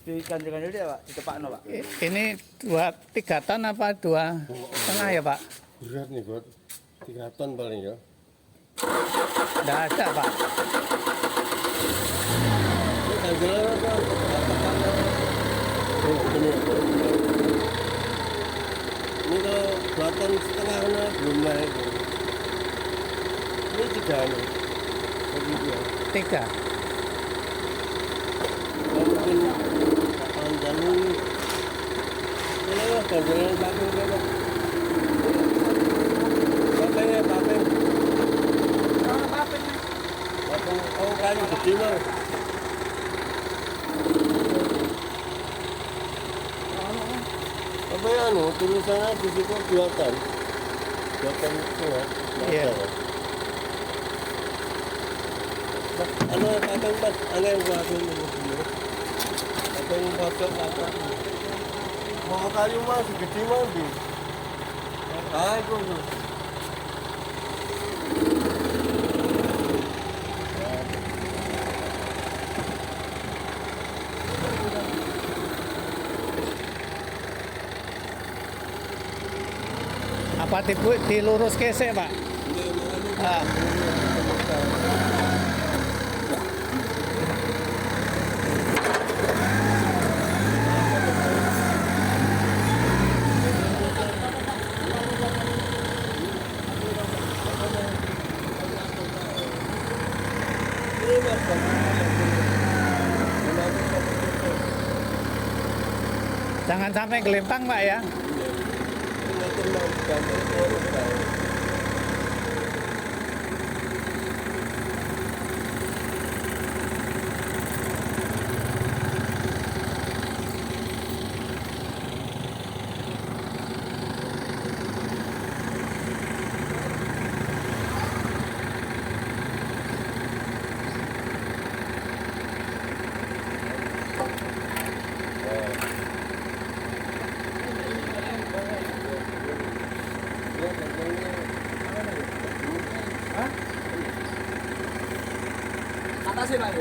diganti-ganti dia Pak, ditepakno Pak. Ini 3 ton apa 2,5 ya Pak? Berat nih buat 3 ton paling ya. Nggak ada Pak. Ini tanggalnya apa? Oh, ini. Ini kalau 2 ton setengah kan belum naik. Ini 3 nih. Begitu ya. 3. Mungkin panjang ini. Ini lah ganjalan paping kan. Papingnya paping. Paping, oh kayu gede mah. Apa ya anu, tulisannya di situ 2 ton. 2 ton itu ya. Iya. Ano, paping mas, ano yung paping mo? Paping pasok apa? Mga kayo mas, gede mo din. Ay, kung Apa dilurus kesek Pak? Ah. Jangan sampai gelempang Pak ya. Atasnya Pak.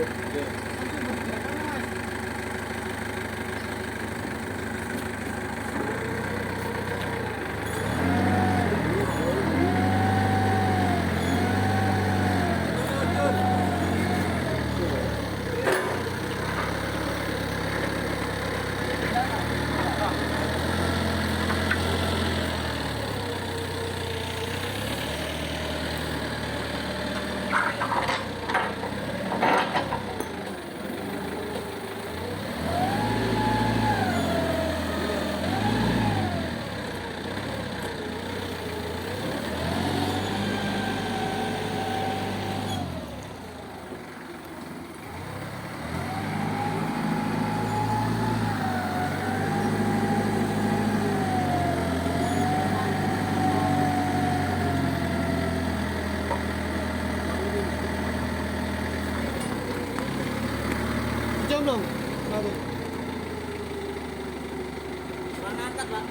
jam dong. Angkat Pak.